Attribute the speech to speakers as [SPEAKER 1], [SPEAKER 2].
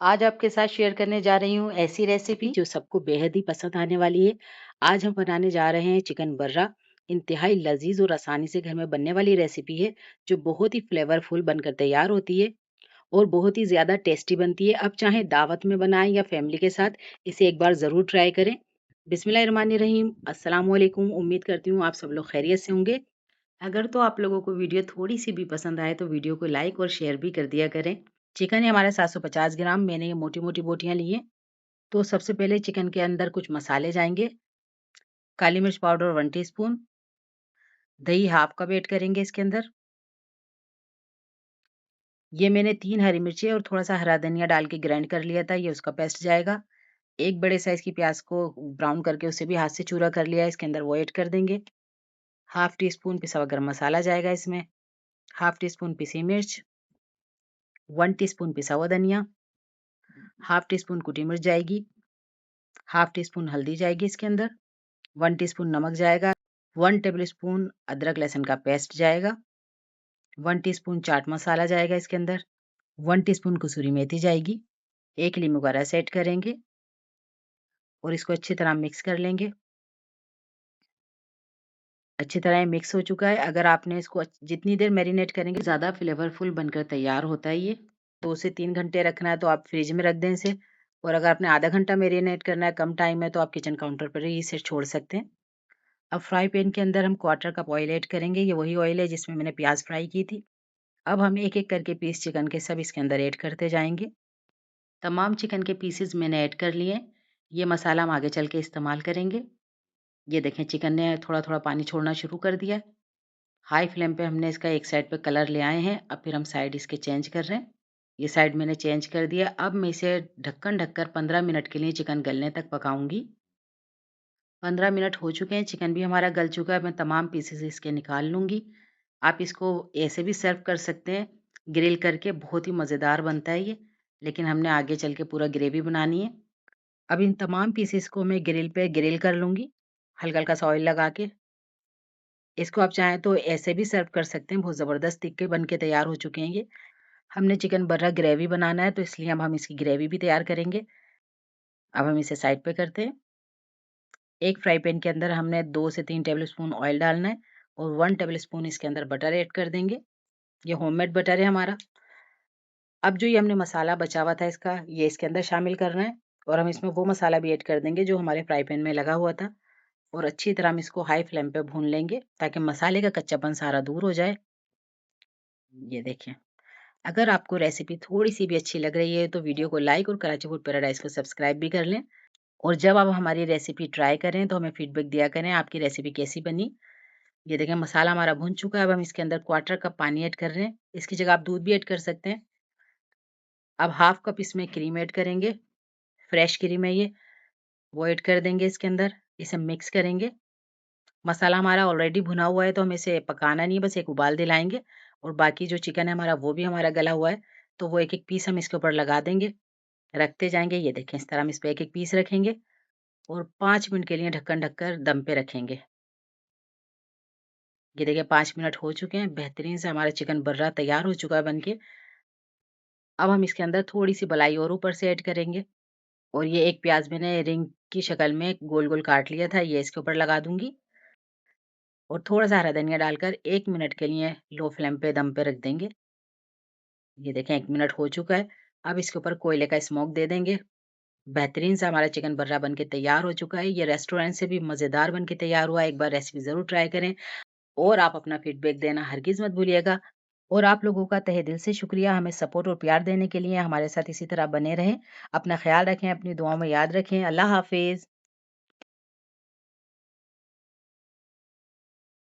[SPEAKER 1] आज आपके साथ शेयर करने जा रही हूँ ऐसी रेसिपी जो सबको बेहद ही पसंद आने वाली है। आज हम बनाने जा रहे हैं चिकन बर्रा। इंतहाई लजीज और आसानी से घर में बनने वाली रेसिपी है जो बहुत ही फ्लेवरफुल बनकर तैयार होती है और बहुत ही ज्यादा टेस्टी बनती है। अब चाहे दावत में बनाएं या फैमिली के साथ, इसे एक बार जरूर ट्राई करें। बिस्मिल्लाहिर्रहमानिर्रहीम, अस्सलाम वालेकुम। उम्मीद करती हूँ आप सब लोग खैरियत से होंगे। अगर तो आप लोगों को वीडियो थोड़ी सी भी पसंद आए तो वीडियो को लाइक और शेयर भी कर दिया करें। चिकन है हमारा 750 ग्राम, मैंने ये मोटी मोटी बोटियां ली हैं। तो सबसे पहले चिकन के अंदर कुछ मसाले जाएंगे। काली मिर्च पाउडर 1 टीस्पून, दही हाफ कप ऐड करेंगे इसके अंदर। ये मैंने 3 हरी मिर्ची और थोड़ा सा हरा धनिया डाल के ग्राइंड कर लिया था, ये उसका पेस्ट जाएगा। एक बड़े साइज की प्याज को ब्राउन करके उसे भी हाथ से चूरा कर लिया है, इसके अंदर वो ऐड कर देंगे। हाफ टी स्पून पिसा हुआ गरम मसाला जाएगा इसमें। हाफ टी स्पून पिसी मिर्च, 1 टीस्पून पिसा हुआ धनिया, हाफ टी स्पून कुटी मिर्च जाएगी, हाफ टी स्पून हल्दी जाएगी इसके अंदर, 1 टीस्पून नमक जाएगा, 1 टेबल स्पून अदरक लहसुन का पेस्ट जाएगा, 1 टीस्पून चाट मसाला जाएगा इसके अंदर, 1 टीस्पून कसूरी मेथी जाएगी। एक लीमू का रस ऐड करेंगे और इसको अच्छी तरह मिक्स कर लेंगे। अच्छी तरह ये मिक्स हो चुका है। अगर आपने इसको जितनी देर मैरिनेट करेंगे ज़्यादा फ्लेवरफुल बनकर तैयार होता है ये। 2 से 3 घंटे रखना है तो आप फ्रिज में रख दें इसे, और अगर आपने आधा घंटा मैरिनेट करना है, कम टाइम है, तो आप किचन काउंटर पर ही इसे छोड़ सकते हैं। अब फ्राई पैन के अंदर हम 1/4 कप ऑयल ऐड करेंगे। ये वही ऑयल है जिसमें मैंने प्याज फ्राई की थी। अब हम एक एक करके पीस चिकन के सब इसके अंदर ऐड करते जाएंगे। तमाम चिकन के पीसेस मैंने ऐड कर लिए। ये मसाला हम आगे चल के इस्तेमाल करेंगे। ये देखें, चिकन ने थोड़ा थोड़ा पानी छोड़ना शुरू कर दिया है। हाई फ्लेम पे हमने इसका एक साइड पे कलर ले आए हैं। अब फिर हम साइड इसके चेंज कर रहे हैं। ये साइड मैंने चेंज कर दिया। अब मैं इसे ढक्कन ढककर 15 मिनट के लिए चिकन गलने तक पकाऊंगी। 15 मिनट हो चुके हैं, चिकन भी हमारा गल चुका है। मैं तमाम पीसेस इसके निकाल लूँगी। आप इसको ऐसे भी सर्व कर सकते हैं, ग्रिल करके, बहुत ही मज़ेदार बनता है ये। लेकिन हमने आगे चल के पूरा ग्रेवी बनानी है। अब इन तमाम पीसेस को मैं ग्रिल पे ग्रिल कर लूँगी, हल्का-हल्का सा ऑयल लगा के। इसको आप चाहें तो ऐसे भी सर्व कर सकते हैं, बहुत ज़बरदस्त तिक्के बन के तैयार हो चुके हैं ये। हमने चिकन बर्रा ग्रेवी बनाना है तो इसलिए अब हम इसकी ग्रेवी भी तैयार करेंगे। अब हम इसे साइड पे करते हैं। एक फ्राई पैन के अंदर हमने 2 से 3 टेबलस्पून ऑयल डालना है और 1 टेबलस्पून इसके अंदर बटर ऐड कर देंगे। ये होममेड बटर है हमारा। अब जो ये हमने मसाला बचा हुआ था इसका, ये इसके अंदर शामिल करना है और हम इसमें वो मसाला भी ऐड कर देंगे जो हमारे फ्राई पैन में लगा हुआ था, और अच्छी तरह हम इसको हाई फ्लेम पे भून लेंगे ताकि मसाले का कच्चापन सारा दूर हो जाए। ये देखें, अगर आपको रेसिपी थोड़ी सी भी अच्छी लग रही है तो वीडियो को लाइक और कराची फूड पैराडाइज को सब्सक्राइब भी कर लें। और जब आप हमारी रेसिपी ट्राई करें तो हमें फीडबैक दिया करें आपकी रेसिपी कैसी बनी। ये देखें, मसाला हमारा भुन चुका है। अब हम इसके अंदर 1/4 कप पानी ऐड कर रहे हैं। इसकी जगह आप दूध भी ऐड कर सकते हैं। अब हाफ कप इसमें क्रीम ऐड करेंगे। फ्रेश क्रीम है ये, वो ऐड कर देंगे इसके अंदर। इसे मिक्स करेंगे। मसाला हमारा ऑलरेडी भुना हुआ है तो हमें इसे पकाना नहीं है, बस एक उबाल दिलाएंगे। और बाकी जो चिकन है हमारा वो भी हमारा गला हुआ है, तो वो एक एक पीस हम इसके ऊपर लगा देंगे, रखते जाएंगे। ये देखें, इस तरह हम इस पर एक एक पीस रखेंगे और 5 मिनट के लिए ढक्कन ढककर दम पे रखेंगे। ये देखिए, 5 मिनट हो चुके हैं। बेहतरीन से हमारा चिकन बर्रा तैयार हो चुका है बनके। अब हम इसके अंदर थोड़ी सी मलाई और ऊपर से ऐड करेंगे, और ये एक प्याज मैंने रिंग की शक्ल में गोल गोल काट लिया था, ये इसके ऊपर लगा दूंगी। और थोड़ा सा हरा धनिया डालकर 1 मिनट के लिए लो फ्लेम पे दम पे रख देंगे। ये देखें, 1 मिनट हो चुका है। अब इसके ऊपर कोयले का स्मोक दे देंगे। बेहतरीन सा हमारा चिकन बर्रा बनके तैयार हो चुका है। ये रेस्टोरेंट से भी मज़ेदार बनके तैयार हुआ है। एक बार रेसिपी ज़रूर ट्राई करें और आप अपना फीडबैक देना हरगिज़ मत भूलिएगा। और आप लोगों का तहे दिल से शुक्रिया हमें सपोर्ट और प्यार देने के लिए। हमारे साथ इसी तरह बने रहें। अपना ख्याल रखें, अपनी दुआओं में याद रखें। अल्लाह हाफ़िज़।